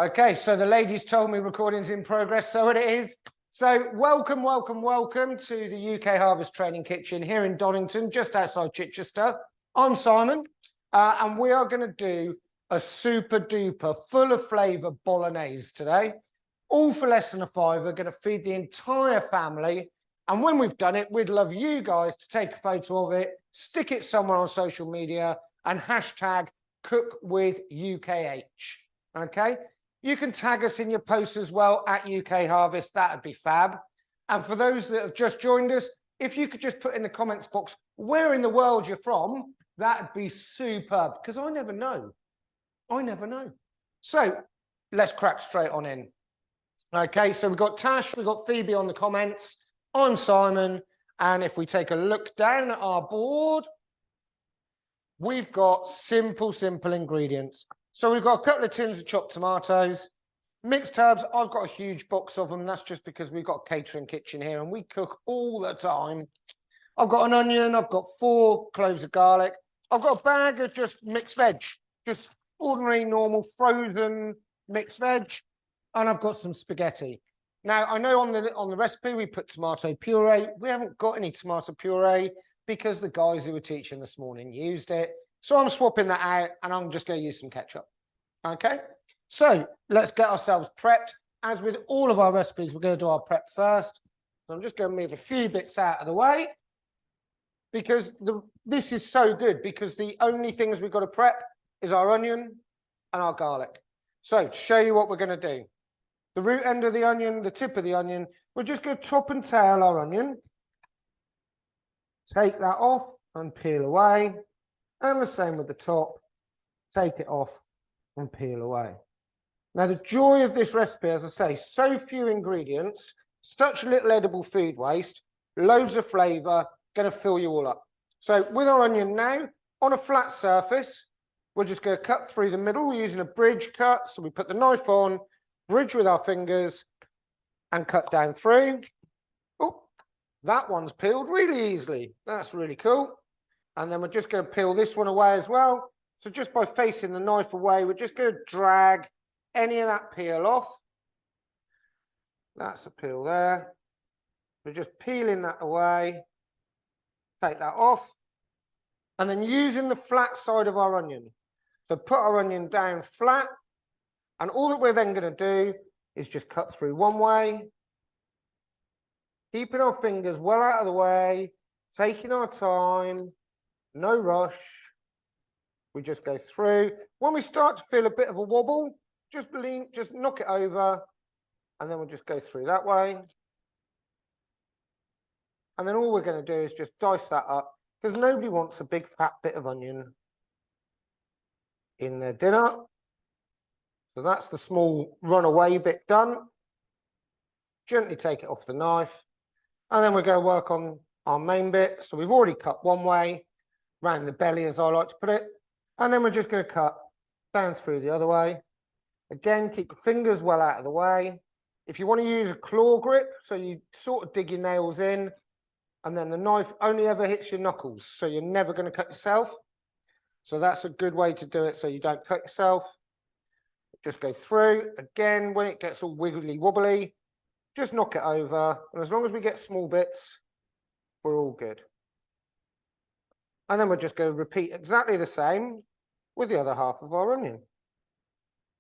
Okay, so the ladies told me recording's in progress, so it is. So welcome to the UK Harvest Training Kitchen here in Donington, just outside Chichester. I'm Simon, and we are going to do a super duper, full of flavour bolognese today. All for less than a £5. Going to feed the entire family. And when we've done it, we'd love you guys to take a photo of it, stick it somewhere on social media, and hashtag #CookWithUKH. Okay? You can tag us in your posts as well at UK Harvest. That would be fab. And for those that have just joined us, if you could just put in the comments box where in the world you're from, that'd be superb, because I never know. I never know. So let's crack straight on in. Okay, so we've got Tash, we've got Phoebe on the comments. I'm Simon. And if we take a look down at our board, we've got simple ingredients. So we've got a couple of tins of chopped tomatoes, mixed herbs. I've got a huge box of them. That's just because we've got a catering kitchen here and we cook all the time. I've got an onion. I've got 4 cloves of garlic. I've got a bag of just mixed veg, just ordinary, normal, frozen mixed veg. And I've got some spaghetti. Now, I know on the recipe, we put tomato puree. We haven't got any tomato puree because the guys who were teaching this morning used it. So I'm swapping that out and I'm just going to use some ketchup. Okay, so let's get ourselves prepped. As with all of our recipes, we're going to do our prep first. So I'm just going to move a few bits out of the way because this is so good, because the only things we've got to prep is our onion and our garlic. So to show you what we're going to do, the root end of the onion, the tip of the onion, we're just going to top and tail our onion. Take that off and peel away. And the same with the top, take it off and peel away. Now, the joy of this recipe, as I say, so few ingredients, such little edible food waste, loads of flavour, going to fill you all up. So with our onion now, on a flat surface, we're just going to cut through the middle using a bridge cut. So we put the knife on, bridge with our fingers, and cut down through. Oh, that one's peeled really easily. That's really cool. And then we're just going to peel this one away as well. So just by facing the knife away, we're just going to drag any of that peel off. That's a peel there. We're just peeling that away. Take that off. And then using the flat side of our onion. So put our onion down flat. And all that we're then going to do is just cut through one way. Keeping our fingers well out of the way. Taking our time. No rush. We just go through. When we start to feel a bit of a wobble, just knock it over, and then we'll just go through that way. And then all we're going to do is just dice that up, because nobody wants a big fat bit of onion in their dinner. So that's the small runaway bit done. Gently take it off the knife, and then we're going to work on our main bit. So we've already cut one way, around the belly, as I like to put it. And then we're just going to cut down through the other way. Again, keep your fingers well out of the way. If you want to use a claw grip, so you sort of dig your nails in, and then the knife only ever hits your knuckles, so you're never going to cut yourself. So that's a good way to do it, so you don't cut yourself. Just go through. Again, when it gets all wiggly wobbly, just knock it over. And as long as we get small bits, we're all good. And then we're just going to repeat exactly the same with the other half of our onion.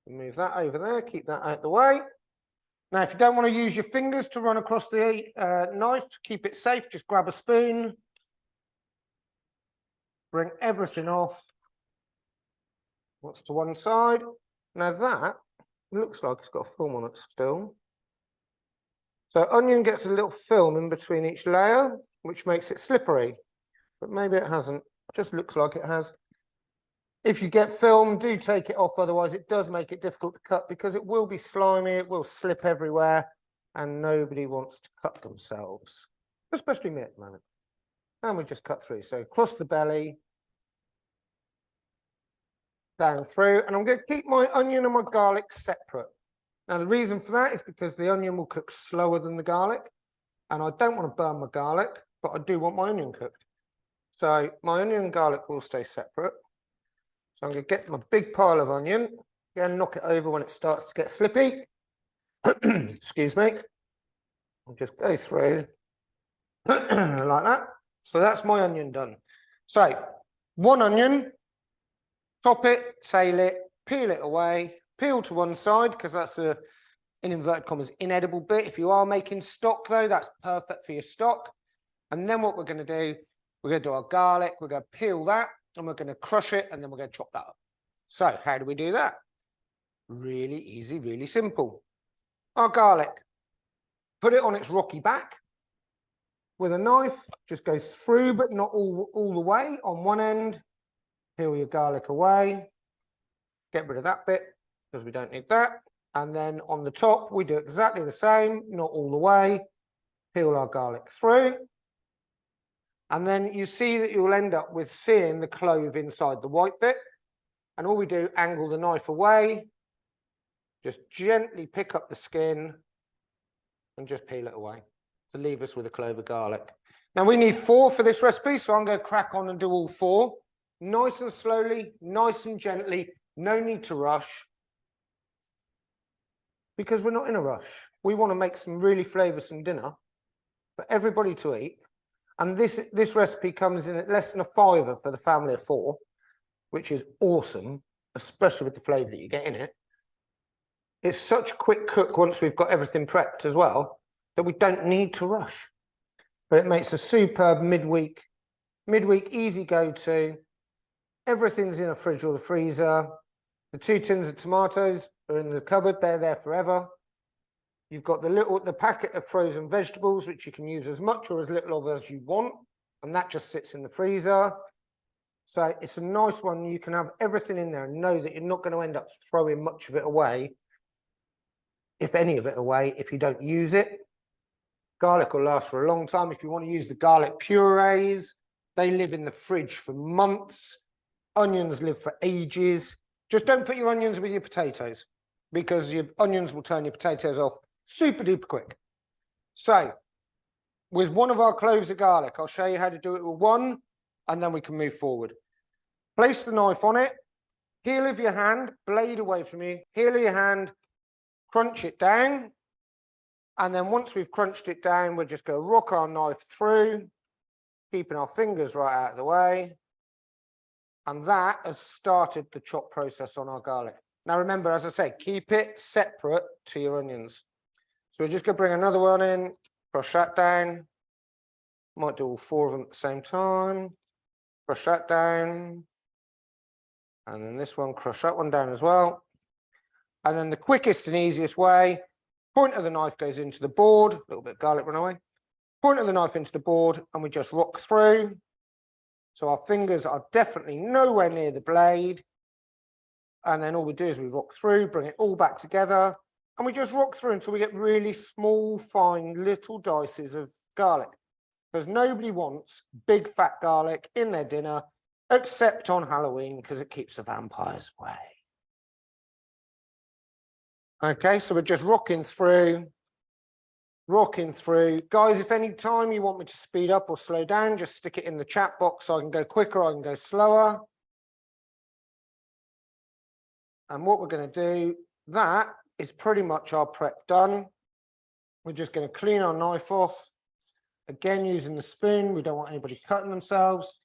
Move that over there, keep that out of the way. Now, if you don't want to use your fingers to run across the knife, to keep it safe, just grab a spoon. Bring everything off. What's to one side. Now that looks like it's got a film on it still. So onion gets a little film in between each layer, which makes it slippery. But maybe it hasn't. It just looks like it has. If you get film, do take it off. Otherwise, it does make it difficult to cut because it will be slimy. It will slip everywhere. And nobody wants to cut themselves, especially me at the moment. And we just cut through. So across the belly, down through. And I'm going to keep my onion and my garlic separate. Now, the reason for that is because the onion will cook slower than the garlic. And I don't want to burn my garlic, but I do want my onion cooked. So my onion and garlic will stay separate. So I'm going to get my big pile of onion. Again, knock it over when it starts to get slippy. Excuse me. I'll just go through like that. So that's my onion done. So one onion, top it, tail it, peel it away, peel to one side because that's a, in inverted commas, inedible bit. If you are making stock though, that's perfect for your stock. And then what we're going to do, we're going to do our garlic, we're going to peel that and we're going to crush it and then we're going to chop that up. So how do we do that? Really easy, really simple. Our garlic, put it on its rocky back with a knife, just go through but not all the way on one end, peel your garlic away, get rid of that bit because we don't need that. And then on the top, we do exactly the same, not all the way, peel our garlic through. And then you see that you'll end up with seeing the clove inside the white bit. And all we do, angle the knife away, just gently pick up the skin and just peel it away to leave us with a clove of garlic. Now we need 4 for this recipe, so I'm going to crack on and do all 4. Nice and slowly, nice and gently, no need to rush. Because we're not in a rush. We want to make some really flavoursome dinner for everybody to eat. And this recipe comes in at less than a £5 for the family of 4, which is awesome, especially with the flavour that you get in it. It's such a quick cook once we've got everything prepped as well, that we don't need to rush. But it makes a superb midweek easy go-to. Everything's in a fridge or the freezer. The 2 tins of tomatoes are in the cupboard, they're there forever. You've got the packet of frozen vegetables, which you can use as much or as little of as you want, and that just sits in the freezer. So it's a nice one. You can have everything in there and know that you're not going to end up throwing much of it away, if any of it away, if you don't use it. Garlic will last for a long time. If you want to use the garlic purees, they live in the fridge for months. Onions live for ages. Just don't put your onions with your potatoes because your onions will turn your potatoes off super duper quick. So with one of our cloves of garlic, I'll show you how to do it with one and then we can move forward. Place the knife on it, heel of your hand, blade away from you, heel of your hand, crunch it down. And then once we've crunched it down, we're just going to rock our knife through, keeping our fingers right out of the way. And that has started the chop process on our garlic. Now remember, as I said, keep it separate to your onions. So we're just going to bring another one in, crush that down. Might do all 4 of them at the same time. Crush that down. And then this one, crush that one down as well. And then the quickest and easiest way, point of the knife goes into the board, a little bit of garlic run away. Point of the knife into the board and we just rock through. So our fingers are definitely nowhere near the blade. And then all we do is we rock through, bring it all back together, and we just rock through until we get really small, fine, little dices of garlic. Because nobody wants big fat garlic in their dinner, except on Halloween, because it keeps the vampires away. Okay, so we're just rocking through. Guys, if any time you want me to speed up or slow down, just stick it in the chat box so I can go quicker, I can go slower. And what we're going to do, that is pretty much our prep done. We're just going to clean our knife off. Again, using the spoon, we don't want anybody cutting themselves.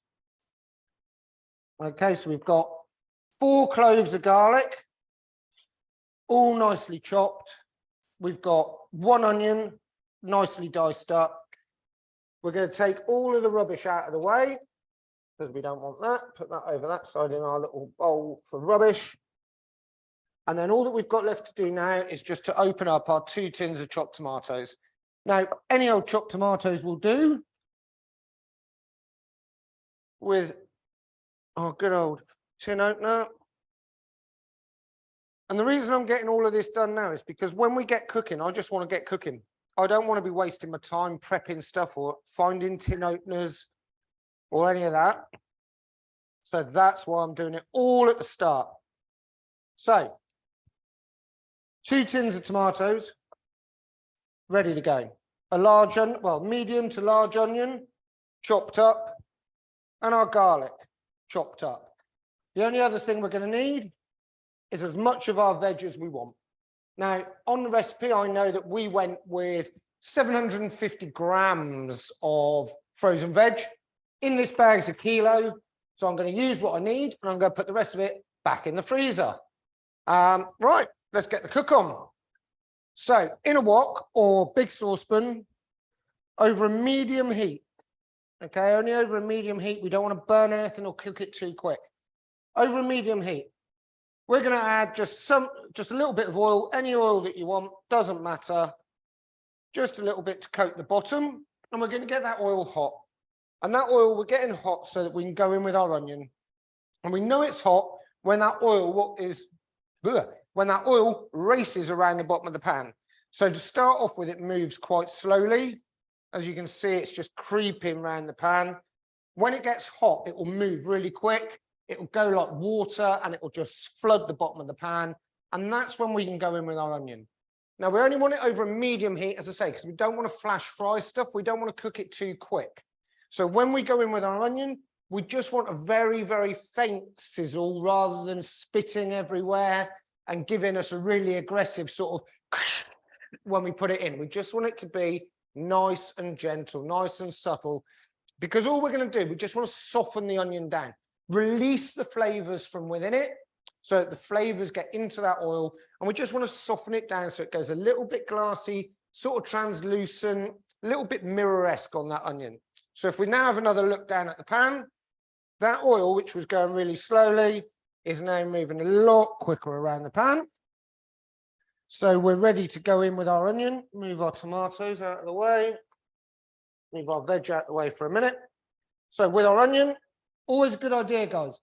Okay, so we've got 4 cloves of garlic, all nicely chopped. We've got 1 onion, nicely diced up. We're going to take all of the rubbish out of the way because we don't want that. Put that over that side in our little bowl for rubbish. And then all that we've got left to do now is just to open up our 2 tins of chopped tomatoes. Now, any old chopped tomatoes will do with our good old tin opener. And the reason I'm getting all of this done now is because when we get cooking, I just want to get cooking. I don't want to be wasting my time prepping stuff or finding tin openers or any of that. So that's why I'm doing it all at the start. So 2 tins of tomatoes, ready to go. A large, medium to large onion, chopped up, and our garlic, chopped up. The only other thing we're going to need is as much of our veg as we want. Now, on the recipe, I know that we went with 750 grams of frozen veg. In this bag is a kilo, so I'm going to use what I need, and I'm going to put the rest of it back in the freezer. Right, let's get the cook on. So, in a wok or big saucepan, over a medium heat. Okay, only over a medium heat. We don't want to burn anything or cook it too quick. Over a medium heat. We're going to add just a little bit of oil, any oil that you want, doesn't matter. Just a little bit to coat the bottom, and we're going to get that oil hot. And that oil, we're getting hot so that we can go in with our onion. And we know it's hot when that oil races around the bottom of the pan. So to start off with, it moves quite slowly. As you can see, it's just creeping around the pan. When it gets hot, it will move really quick. It will go like water, and it will just flood the bottom of the pan. And that's when we can go in with our onion. Now, we only want it over a medium heat, as I say, because we don't want to flash fry stuff. We don't want to cook it too quick. So when we go in with our onion, we just want a very, very faint sizzle rather than spitting everywhere and giving us a really aggressive sort of when we put it in. We just want it to be nice and gentle, nice and subtle, because all we're going to do, we just want to soften the onion down, release the flavors from within it so that the flavors get into that oil, and we just want to soften it down so it goes a little bit glassy, sort of translucent, a little bit mirror-esque on that onion. So if we now have another look down at the pan, that oil, which was going really slowly, is now moving a lot quicker around the pan. So we're ready to go in with our onion, move our tomatoes out of the way, move our veg out of the way for a minute. So with our onion, always a good idea, guys.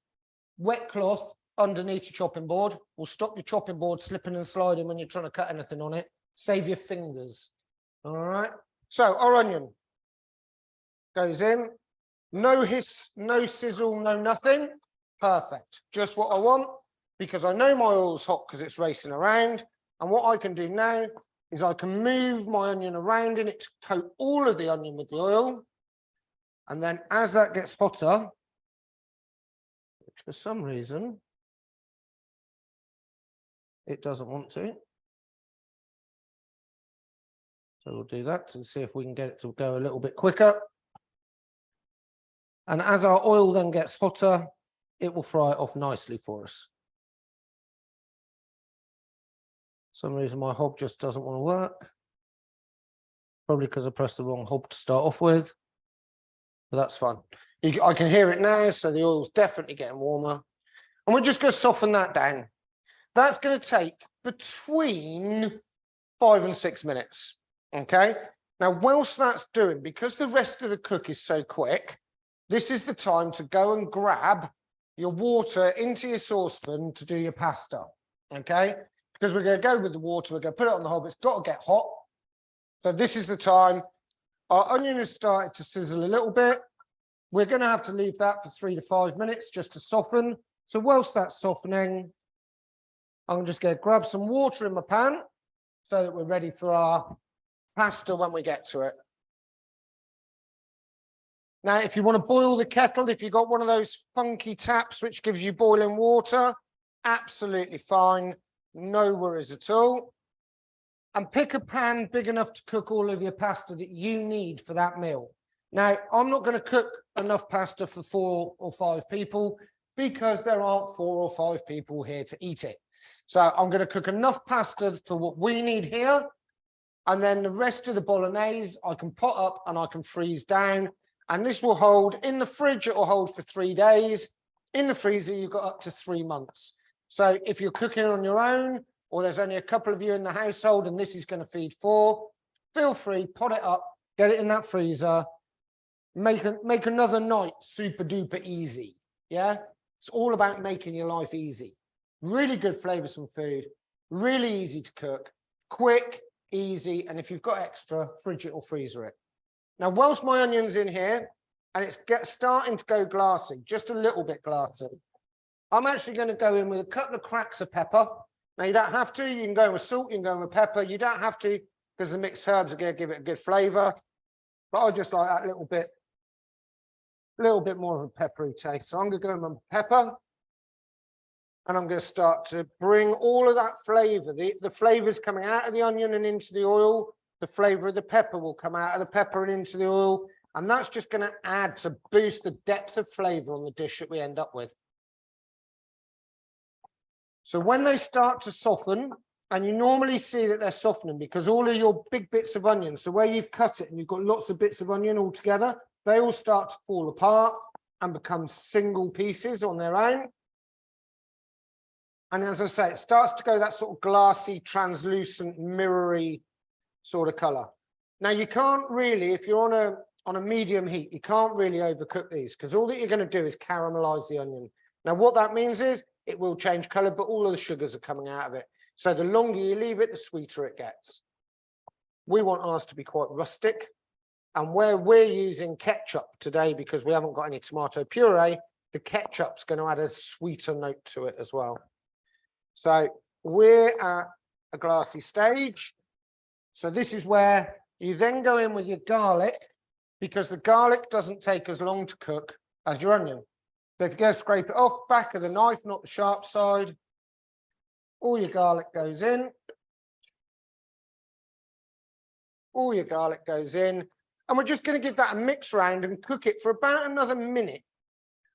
Wet cloth underneath your chopping board will stop your chopping board slipping and sliding when you're trying to cut anything on it. Save your fingers. All right. So our onion goes in. No hiss, no sizzle, no nothing. Perfect. Just what I want, because I know my oil's hot because it's racing around. And what I can do now is I can move my onion around in it to coat all of the onion with the oil. And then as that gets hotter, which for some reason it doesn't want to. So we'll do that to see if we can get it to go a little bit quicker. And as our oil then gets hotter, it will fry it off nicely for us. For some reason my hob just doesn't want to work. Probably because I pressed the wrong hob to start off with. But that's fine. I can hear it now, so the oil's definitely getting warmer. And we're just going to soften that down. That's going to take between 5 and 6 minutes. Okay? Now, whilst that's doing, because the rest of the cook is so quick, this is the time to go and grab your water into your saucepan to do your pasta. Okay? Because we're going to go with the water, we're going to put it on the hob, it's got to get hot. So this is the time. Our onion has started to sizzle a little bit. We're going to have to leave that for 3 to 5 minutes just to soften. So whilst that's softening, I'm just going to grab some water in my pan so that we're ready for our pasta when we get to it. Now, if you want to boil the kettle, if you've got one of those funky taps which gives you boiling water, absolutely fine. No worries at all. And pick a pan big enough to cook all of your pasta that you need for that meal. Now, I'm not going to cook enough pasta for 4 or 5 people because there aren't 4 or 5 people here to eat it. So I'm going to cook enough pasta for what we need here. And then the rest of the bolognese, I can pot up and I can freeze down. And this will hold in the fridge, it will hold for 3 days. In the freezer, you've got up to 3 months. So if you're cooking on your own, or there's only a couple of you in the household and this is going to feed 4, feel free, pot it up, get it in that freezer, make another night super duper easy. Yeah, it's all about making your life easy. Really good flavoursome food, really easy to cook, quick, easy, and if you've got extra, fridge it or freezer it. Now, whilst my onion's in here and it's starting to go glassy, just a little bit glassy, I'm actually going to go in with a couple of cracks of pepper. Now, you don't have to. You can go with salt, you can go with pepper. You don't have to because the mixed herbs are going to give it a good flavour. But I just like that little bit more of a peppery taste. So I'm going to go with my pepper. And I'm going to start to bring all of that flavour, the flavour's coming out of the onion and into the oil. The flavour of the pepper will come out of the pepper and into the oil. And that's just going to add to boost the depth of flavour on the dish that we end up with. So when they start to soften, and you normally see that they're softening because all of your big bits of onion, so where you've cut it and you've got lots of bits of onion all together, they all start to fall apart and become single pieces on their own. And as I say, it starts to go that sort of glassy, translucent, mirrory sort of colour. Now, you can't really, if you're on a medium heat, you can't really overcook these because all that you're going to do is caramelise the onion. Now, what that means is it will change colour, but all of the sugars are coming out of it. So the longer you leave it, the sweeter it gets. We want ours to be quite rustic. And where we're using ketchup today, because we haven't got any tomato puree, the ketchup's going to add a sweeter note to it as well. So we're at a glassy stage. So this is where you then go in with your garlic, because the garlic doesn't take as long to cook as your onion. So if you go scrape it off, back of the knife, not the sharp side, all your garlic goes in. All your garlic goes in. And we're just going to give that a mix round and cook it for about another minute.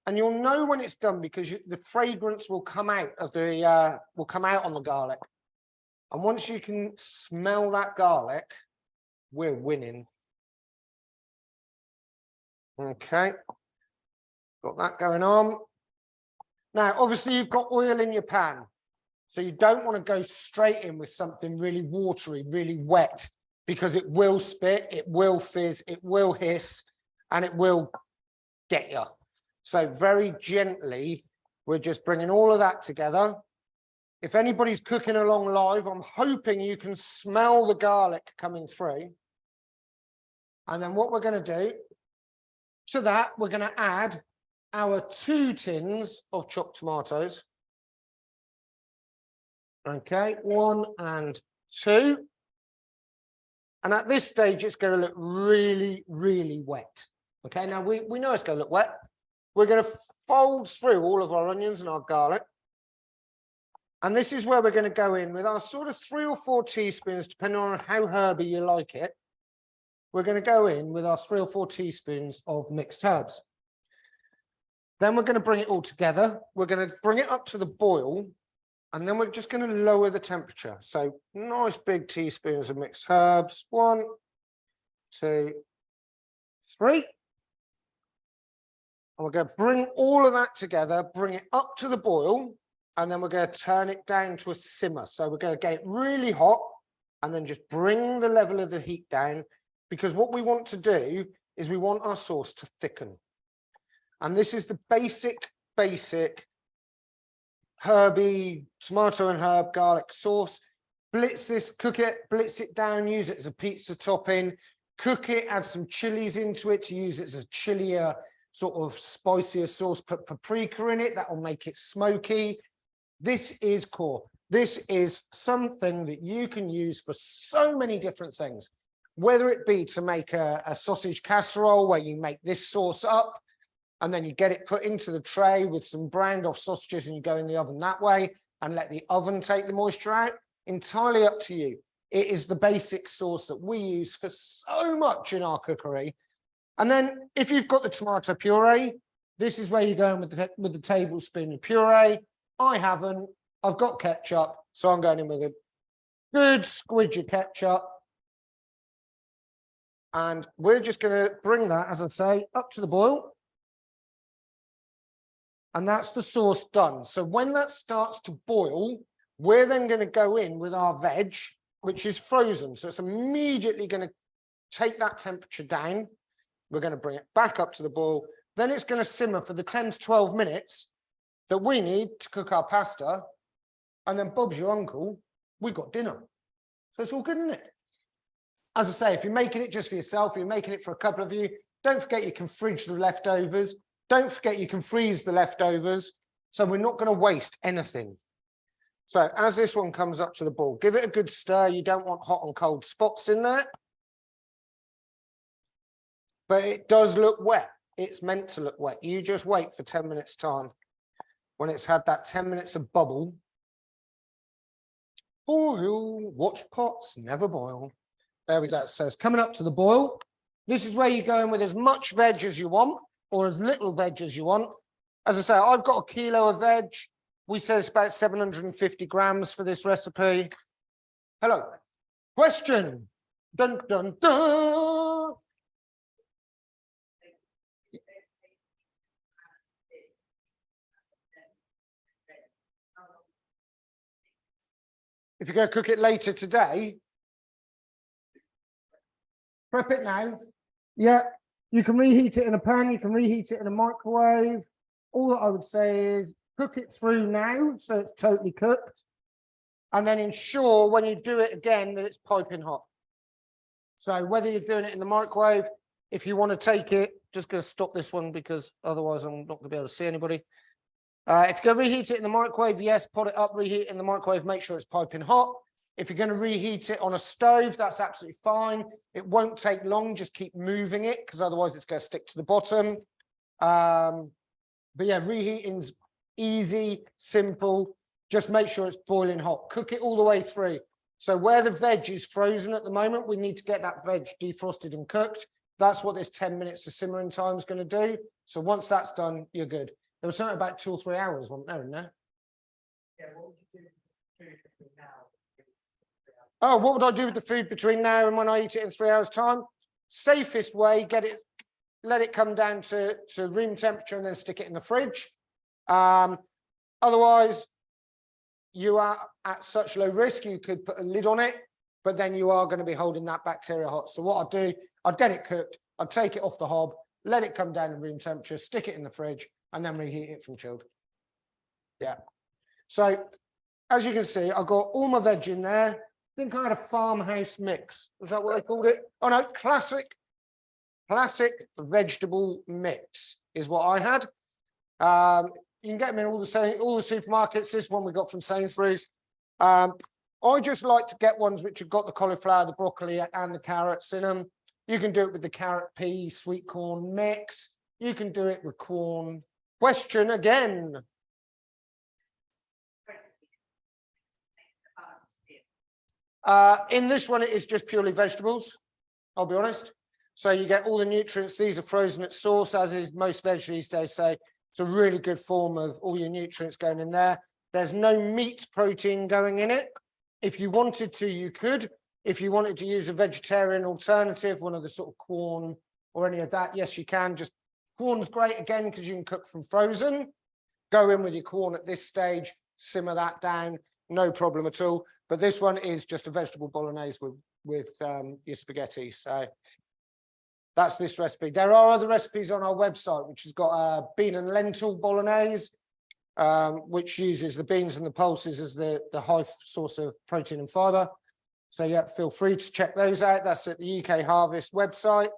And you'll know when it's done because the fragrance will come out of the on the garlic. And once you can smell that garlic, we're winning. Okay, got that going on. Now, obviously, you've got oil in your pan, so you don't want to go straight in with something really watery, really wet, because it will spit, it will fizz, it will hiss, and it will get you. So very gently, we're just bringing all of that together. If anybody's cooking along live, I'm hoping you can smell the garlic coming through. And then what we're going to do, to that, we're going to add our 2 tins of chopped tomatoes. Okay, 1 and 2. And at this stage, it's going to look really, really wet. Okay, now we know it's going to look wet. We're going to fold through all of our onions and our garlic. And this is where we're going to go in with our sort of 3 or 4 teaspoons, depending on how herby you like it. We're going to go in with our 3 or 4 teaspoons of mixed herbs. Then we're going to bring it all together. We're going to bring it up to the boil. And then we're just going to lower the temperature. So nice big teaspoons of mixed herbs. 1, 2, 3. And we're going to bring all of that together, bring it up to the boil, and then we're going to turn it down to a simmer. So we're going to get it really hot and then just bring the level of the heat down, because what we want to do is we want our sauce to thicken. And this is the basic herby tomato and herb garlic sauce. Blitz this, cook it, blitz it down, use it as a pizza topping, cook it, add some chilies into it to use it as a chillier, sort of spicier sauce, put paprika in it, that will make it smoky. This is core. This is something that you can use for so many different things, whether it be to make a sausage casserole where you make this sauce up and then you get it put into the tray with some browned off sausages and you go in the oven that way and let the oven take the moisture out. Entirely up to you. It is the basic sauce that we use for so much in our cookery. And then if you've got the tomato puree, this is where you're going with the tablespoon of puree. I haven't. I've got ketchup, so I'm going in with a good squidge of ketchup. And we're just going to bring that, as I say, up to the boil. And that's the sauce done. So when that starts to boil, we're then going to go in with our veg, which is frozen. So it's immediately going to take that temperature down. We're going to bring it back up to the boil. Then it's going to simmer for the 10 to 12 minutes that we need to cook our pasta. And then Bob's your uncle, we got dinner. So it's all good, isn't it? As I say, if you're making it just for yourself, you're making it for a couple of you, don't forget you can fridge the leftovers. Don't forget you can freeze the leftovers. So we're not going to waste anything. So as this one comes up to the boil, give it a good stir. You don't want hot and cold spots in there. But it does look wet. It's meant to look wet. You just wait for 10 minutes time. when it's had that 10 minutes of bubble. Boil, watch pots, never boil. There we go. So it's coming up to the boil. This is where you go in with as much veg as you want or as little veg as you want. As I say, I've got a kilo of veg. We say it's about 750 grams for this recipe. Hello. Question. Dun, dun, dun. If you're going to cook it later today, prep it now. Yeah, you can reheat it in a pan, you can reheat it in a microwave. All that I would say is cook it through now so it's totally cooked. And then ensure when you do it again that it's piping hot. So whether you're doing it in the microwave, if you want to take it, just going to stop this one because otherwise I'm not going to be able to see anybody. If you're going to reheat it in the microwave, yes, pot it up, reheat it in the microwave, make sure it's piping hot. If you're going to reheat it on a stove, that's absolutely fine. It won't take long, just keep moving it because otherwise it's going to stick to the bottom. But yeah, reheating's easy, simple. Just make sure it's boiling hot. Cook it all the way through. So where the veg is frozen at the moment, we need to get that veg defrosted and cooked. That's what this 10 minutes of simmering time is going to do. So once that's done, you're good. There was something about 2 or 3 hours, wasn't there, in there? Yeah, what would you do with the food between now and 3 hours? Oh, what would I do with the food between now and when I eat it in 3 hours' time? Safest way, let it come down to room temperature and then stick it in the fridge. Otherwise, you are at such low risk, you could put a lid on it, but then you are going to be holding that bacteria hot. So what I'd do, I'd get it cooked, I'd take it off the hob, let it come down to room temperature, stick it in the fridge, and then reheat it from chilled. Yeah. So as you can see, I've got all my veg in there. I think I had a farmhouse mix. Was that what they called it? Oh no, classic vegetable mix is what I had. You can get them in all the supermarkets. This one we got from Sainsbury's. I just like to get ones which have got the cauliflower, the broccoli, and the carrots in them. You can do it with the carrot, pea, sweet corn mix. You can do it with corn. Question again. In this one, it is just purely vegetables, I'll be honest. So you get all the nutrients. These are frozen at source, as is most veg these days. So it's a really good form of all your nutrients going in there. There's no meat protein going in it. If you wanted to, you could. If you wanted to use a vegetarian alternative, one of the sort of corn or any of that, yes, you can. Just corn's great, again, because you can cook from frozen. Go in with your corn at this stage, simmer that down, no problem at all. But this one is just a vegetable bolognese with your spaghetti. So that's this recipe. There are other recipes on our website, which has got a bean and lentil bolognese, which uses the beans and the pulses as the high source of protein and fibre. So yeah, feel free to check those out. That's at the UK Harvest website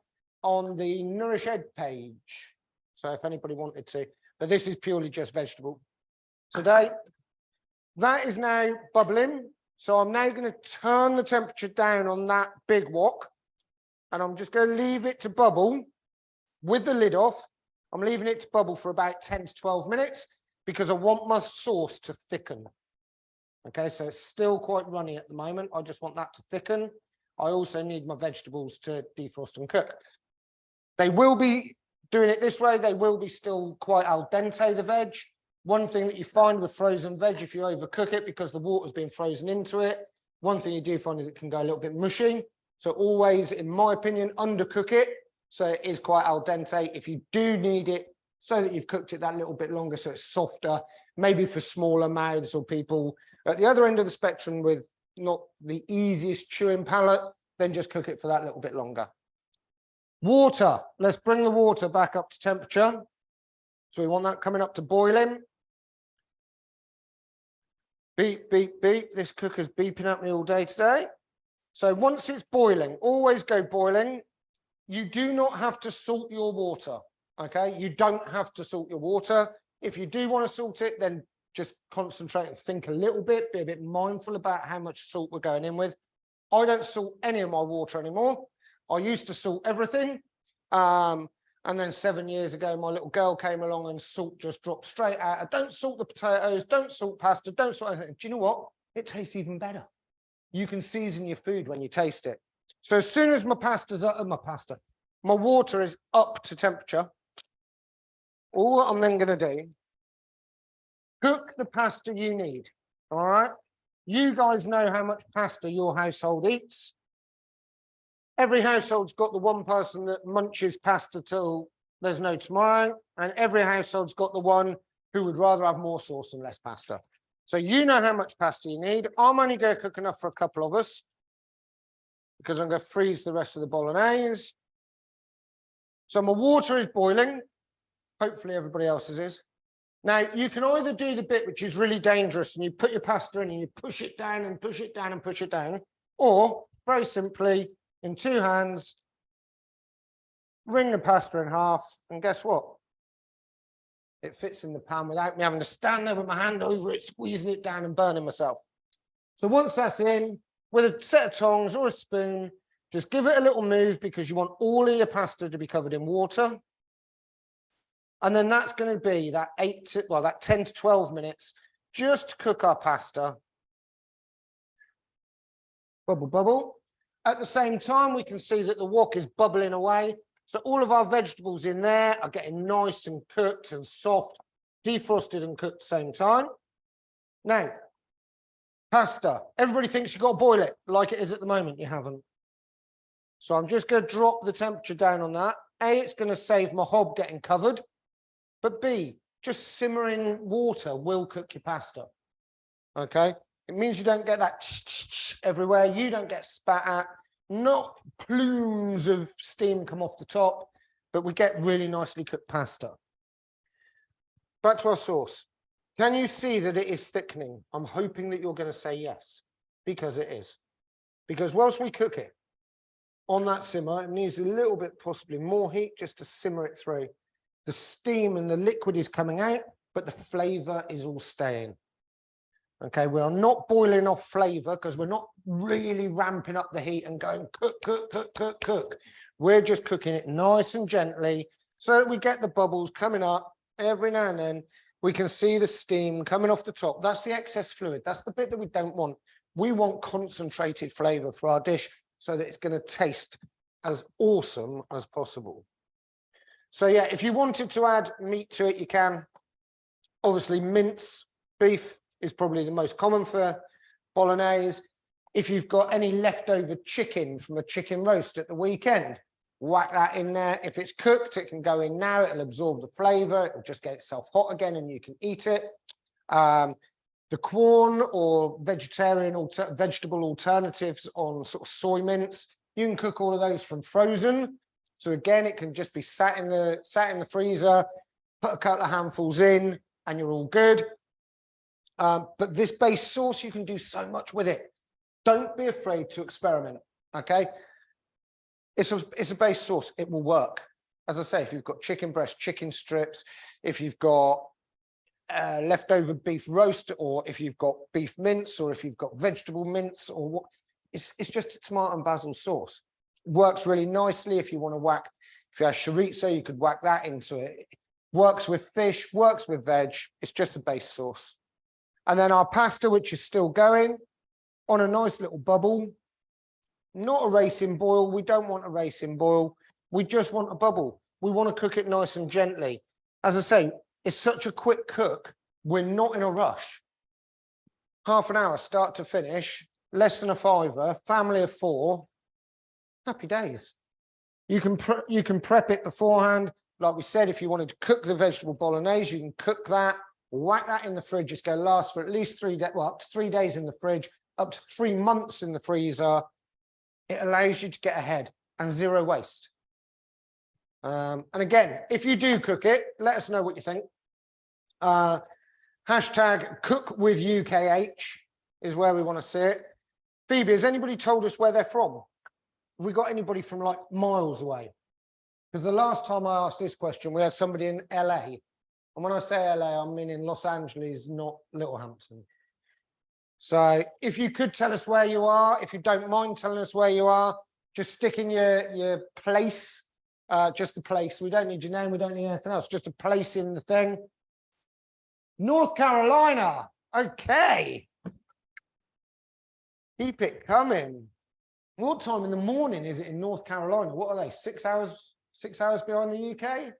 on the Nourish Ed page. So if anybody wanted to, but this is purely just vegetable today. That is now bubbling. So I'm now going to turn the temperature down on that big wok, and I'm just going to leave it to bubble with the lid off. I'm leaving it to bubble for about 10 to 12 minutes because I want my sauce to thicken. Okay, so it's still quite runny at the moment. I just want that to thicken. I also need my vegetables to defrost and cook. They will be doing it this way. They will be still quite al dente, the veg. One thing that you find with frozen veg, if you overcook it because the water's been frozen into it, one thing you do find is it can go a little bit mushy. So always, in my opinion, undercook it so it is quite al dente. If you do need it so that you've cooked it that little bit longer so it's softer, maybe for smaller mouths or people at the other end of the spectrum with not the easiest chewing palate, then just cook it for that little bit longer. Water. Let's bring the water back up to temperature. So we want that coming up to boiling. Beep, beep, beep. This cooker's beeping at me all day today. So once it's boiling, always go boiling. You do not have to salt your water, okay? You don't have to salt your water. If you do want to salt it, then just concentrate and think a little bit, be a bit mindful about how much salt we're going in with. I don't salt any of my water anymore. I used to salt everything. And then 7 years ago, my little girl came along and salt just dropped straight out. Don't salt the potatoes, don't salt pasta, don't salt anything. Do you know what? It tastes even better. You can season your food when you taste it. So as soon as my water is up to temperature, all I'm then going to do, cook the pasta you need. All right. You guys know how much pasta your household eats. Every household's got the one person that munches pasta till there's no tomorrow, and every household's got the one who would rather have more sauce and less pasta. So you know how much pasta you need. I'm only going to cook enough for a couple of us because I'm going to freeze the rest of the bolognese. So my water is boiling. Hopefully everybody else's is. Now, you can either do the bit which is really dangerous and you put your pasta in and you push it down and push it down and push it down, or very simply, in two hands, wring the pasta in half, and guess what? It fits in the pan without me having to stand there with my hand over it, squeezing it down and burning myself. So once that's in, with a set of tongs or a spoon, just give it a little move because you want all of your pasta to be covered in water. And then that's going to be that 10 to 12 minutes just to cook our pasta. Bubble, bubble. At the same time, we can see that the wok is bubbling away. So all of our vegetables in there are getting nice and cooked and soft, defrosted and cooked at the same time. Now, pasta. Everybody thinks you've got to boil it like it is at the moment. You haven't. So I'm just going to drop the temperature down on that. A, it's going to save my hob getting covered. But B, just simmering water will cook your pasta. Okay? It means you don't get that everywhere. You don't get spat at. Not plumes of steam come off the top, but we get really nicely cooked pasta. Back to our sauce. Can you see that it is thickening? I'm hoping that you're going to say yes, because it is. Because whilst we cook it on that simmer, it needs a little bit, possibly more heat, just to simmer it through. The steam and the liquid is coming out, but the flavor is all staying. Okay, we are not boiling off flavor because we're not really ramping up the heat and going cook, cook, cook, cook, cook. We're just cooking it nice and gently so that we get the bubbles coming up every now and then. We can see the steam coming off the top. That's the excess fluid. That's the bit that we don't want. We want concentrated flavor for our dish so that it's going to taste as awesome as possible. So yeah, if you wanted to add meat to it, you can. Obviously, mince beef is probably the most common for bolognese. If you've got any leftover chicken from a chicken roast at the weekend, whack that in there. If it's cooked, it can go in now. It'll absorb the flavor. It'll just get itself hot again and you can eat it. The Quorn or vegetarian vegetable alternatives on sort of soy mince, you can cook all of those from frozen. So again, it can just be sat in the freezer, put a couple of handfuls in, and you're all good. But this base sauce, you can do so much with it. Don't be afraid to experiment. Okay, it's a base sauce. It will work. As I say, if you've got chicken breast, chicken strips, if you've got leftover beef roast, or if you've got beef mince, or if you've got vegetable mince, or what, it's just a tomato and basil sauce. Works really nicely if you want to whack, if you have chorizo, you could whack that into it. Works with fish, works with veg. It's just a base sauce. And then our pasta, which is still going on a nice little bubble, not a racing boil. We don't want a racing boil. We just want a bubble. We want to cook it nice and gently. As I say, it's such a quick cook. We're not in a rush. Half an hour, start to finish, less than a fiver, family of 4. Happy days. You can prep it beforehand. Like we said, if you wanted to cook the vegetable bolognese, you can cook that, whack that in the fridge. It's going to last for at least 3 days, well, up to 3 days in the fridge, up to 3 months in the freezer. It allows you to get ahead and zero waste. And again, if you do cook it, let us know what you think. Hashtag cook with UKH is where we want to see it. Phoebe, has anybody told us where they're from? Have we got anybody from like miles away? Because the last time I asked this question, we had somebody in LA. And when I say LA, I mean in Los Angeles, not Littlehampton. So if you could tell us where you are, if you don't mind telling us where you are, just stick in your place just the place. We don't need your name. We don't need anything else. Just a place in the thing. North Carolina. Okay. Keep it coming. What time in the morning is it in North Carolina? What are they? 6 hours? 6 hours behind the UK?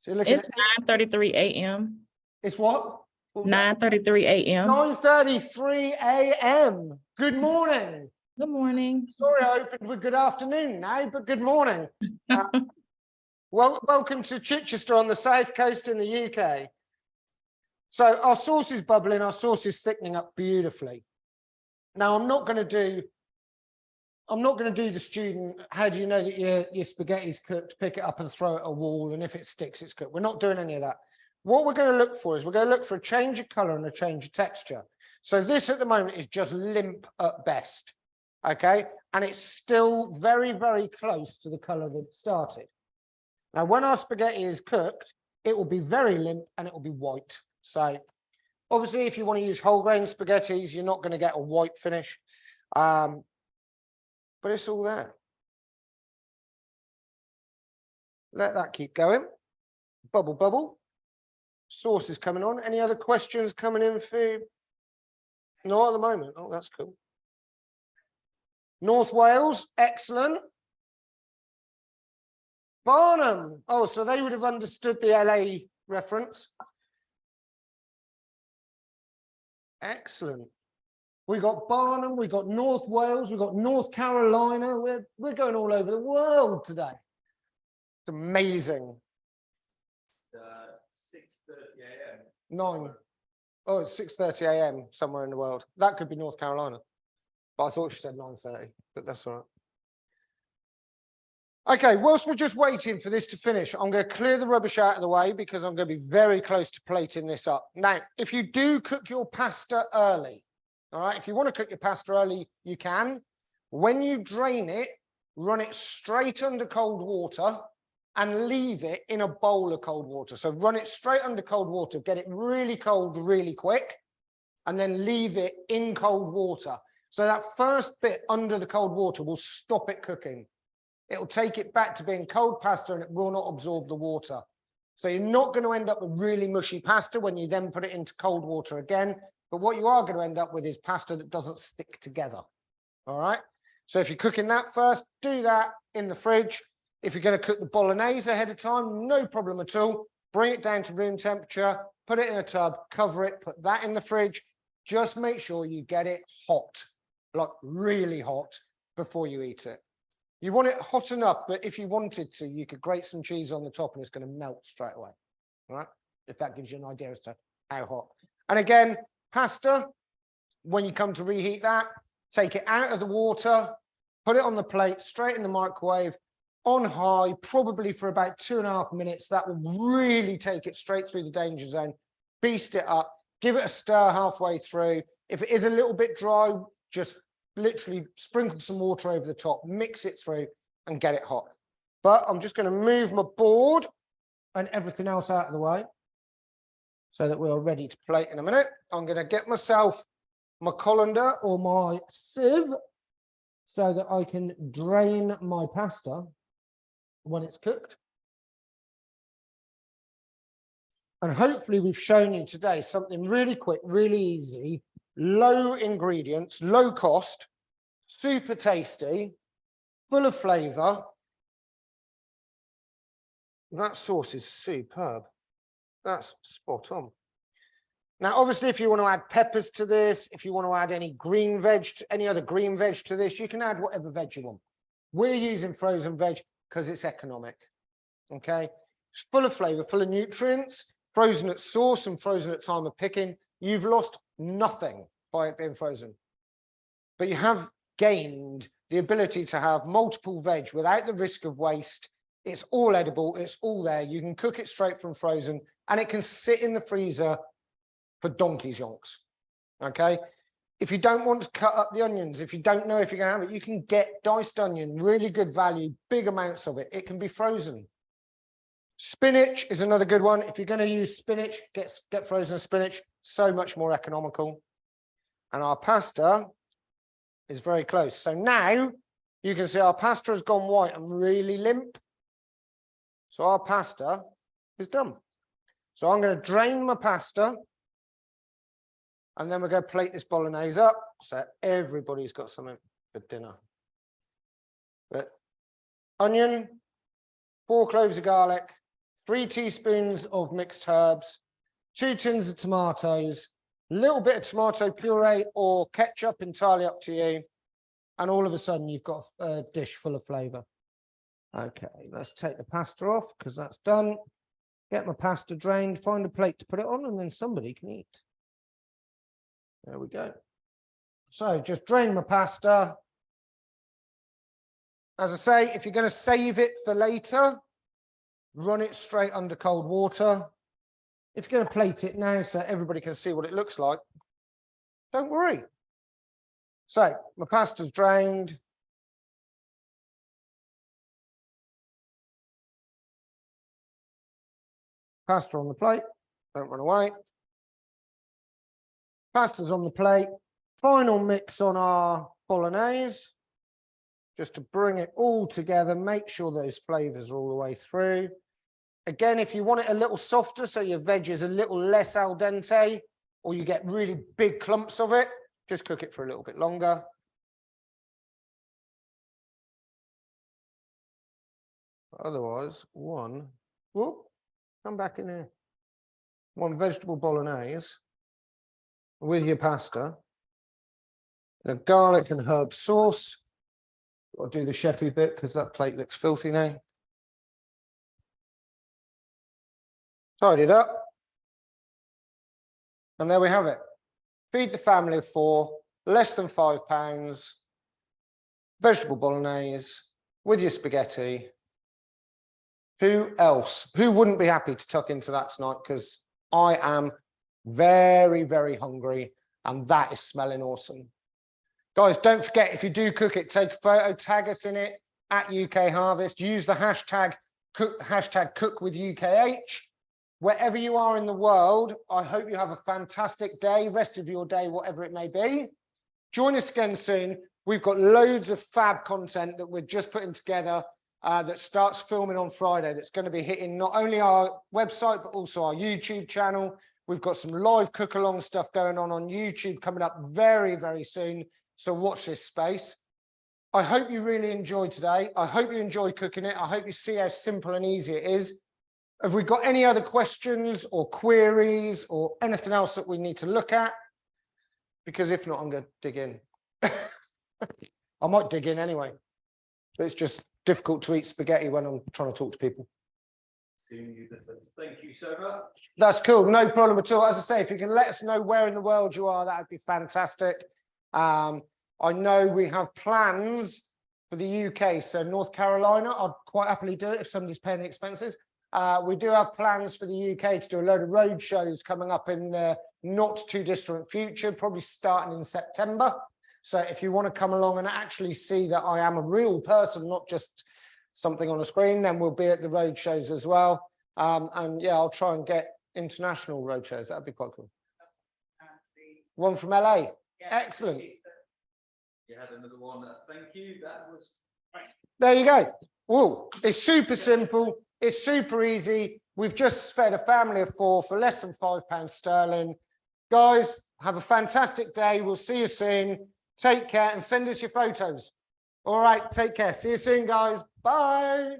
So you're looking It's 9:33 a.m. It's what? 9:33 a.m. 9:33 a.m. Good morning. Good morning. Sorry, I opened with good afternoon now, but good morning. Welcome to Chichester on the south coast in the UK. So our sauce is bubbling, our sauce is thickening up beautifully. Now I'm not going to do the student, how do you know that your spaghetti's cooked, pick it up and throw it at a wall, and if it sticks, it's cooked. We're not doing any of that. What we're going to look for is we're going to look for a change of color and a change of texture. So this at the moment is just limp at best, okay? And it's still very, very close to the color that it started. Now, when our spaghetti is cooked, it will be very limp and it will be white. So obviously, if you want to use whole grain spaghettis, you're not going to get a white finish. But it's all there. Let that keep going. Bubble, bubble. Sauce is coming on. Any other questions coming in for you? No, at the moment. Oh, that's cool. North Wales, excellent. Barnum. Oh, so they would have understood the LA reference. Excellent. We got Barnum, we got North Wales, we got North Carolina. We're going all over the world today. It's amazing. 6:30 a.m. 9. Oh, it's 6:30 a.m. somewhere in the world. That could be North Carolina. But I thought she said 9:30, but that's all right. Okay, whilst we're just waiting for this to finish, I'm going to clear the rubbish out of the way because I'm going to be very close to plating this up. Now, if you do cook your pasta early, all right, if you want to cook your pasta early, you can. When you drain it, run it straight under cold water and leave it in a bowl of cold water. So run it straight under cold water, get it really cold really quick, and then leave it in cold water. So that first bit under the cold water will stop it cooking. It'll take it back to being cold pasta and it will not absorb the water. So you're not going to end up with really mushy pasta when you then put it into cold water again. But what you are going to end up with is pasta that doesn't stick together. All right. So if you're cooking that first, do that in the fridge. If you're going to cook the bolognese ahead of time, no problem at all. Bring it down to room temperature, put it in a tub, cover it, put that in the fridge. Just make sure you get it hot, like really hot, before you eat it. You want it hot enough that if you wanted to, you could grate some cheese on the top and it's going to melt straight away. All right. If that gives you an idea as to how hot. And again, pasta, when you come to reheat that, take it out of the water, put it on the plate, straight in the microwave, on high, probably for about 2.5 minutes. That will really take it straight through the danger zone. Beast it up, give it a stir halfway through. If it is a little bit dry, just literally sprinkle some water over the top, mix it through and get it hot. But I'm just going to move my board and everything else out of the way so that we're ready to plate in a minute. I'm going to get myself my colander or my sieve so that I can drain my pasta when it's cooked. And hopefully we've shown you today something really quick, really easy, low ingredients, low cost, super tasty, full of flavor. That sauce is superb. That's spot on. Now, obviously, if you want to add peppers to this, if you want to add any green veg, any other green veg to this, you can add whatever veg you want. We're using frozen veg because it's economic. Okay, it's full of flavor, full of nutrients, frozen at source and frozen at time of picking. You've lost nothing by it being frozen, but you have gained the ability to have multiple veg without the risk of waste. It's all edible. It's all there. You can cook it straight from frozen and it can sit in the freezer for donkey's yonks. Okay. If you don't want to cut up the onions, if you don't know if you're going to have it, you can get diced onion, really good value, big amounts of it. It can be frozen. Spinach is another good one. If you're going to use spinach, get frozen spinach, so much more economical. And our pasta is very close. So now You can see our pasta has gone white and really limp. So our pasta is done. So I'm going to drain my pasta. And then we're going to plate this bolognese up. So everybody's got something for dinner. But onion, 4 cloves of garlic, 3 teaspoons of mixed herbs, 2 tins of tomatoes, a little bit of tomato puree or ketchup, entirely up to you. And all of a sudden you've got a dish full of flavour. Okay, let's take the pasta off because that's done. Get my pasta drained, find a plate to put it on, and then somebody can eat. There we go. So just drain my pasta. As I say, if you're going to save it for later, run it straight under cold water. If you're going to plate it now so everybody can see what it looks like, don't worry. So my pasta's drained. Pasta on the plate, don't run away. Pasta's on the plate. Final mix on our bolognese. Just to bring it all together, make sure those flavors are all the way through. Again, if you want it a little softer, so your veg is a little less al dente, or you get really big clumps of it, just cook it for a little bit longer. Otherwise, come back in here. 1 vegetable bolognese with your pasta, and a garlic and herb sauce. I'll do the chefy bit because that plate looks filthy now. Tidy it up. And there we have it. Feed the family of 4, less than £5, vegetable bolognese with your spaghetti. Who else? Who wouldn't be happy to tuck into that tonight? Because I am very, very hungry and that is smelling awesome. Guys, don't forget, if you do cook it, take a photo, tag us in it at UK Harvest. Use the hashtag #CookWithUKH. Wherever you are in the world, I hope you have a fantastic day, rest of your day, whatever it may be. Join us again soon. We've got loads of fab content that we're just putting together that starts filming on Friday. That's going to be hitting not only our website, but also our YouTube channel. We've got some live cook-along stuff going on YouTube coming up very, very soon. So watch this space. I hope you really enjoyed today. I hope you enjoy cooking it. I hope you see how simple and easy it is. Have we got any other questions or queries or anything else that we need to look at? Because if not, I'm going to dig in. I might dig in anyway. But it's just difficult to eat spaghetti when I'm trying to talk to people. Thank you so much. That's cool. No problem at all. As I say, if you can let us know where in the world you are, that would be fantastic. I know we have plans for the UK. So North Carolina, I'd quite happily do it if somebody's paying the expenses. We do have plans for the UK to do a load of road shows coming up in the not too distant future, probably starting in September. So if you want to come along and actually see that I am a real person, not just something on a screen, then we'll be at the road shows as well. And yeah, I'll try and get international road shows. That'd be quite cool. One from LA. Yeah, excellent. You had another one. Thank you. That was great. There you go. Whoa, it's super simple. It's super easy. We've just fed a family of 4 for less than £5 sterling. Guys, have a fantastic day. We'll see you soon. Take care and send us your photos. All right, take care. See you soon, guys. Bye.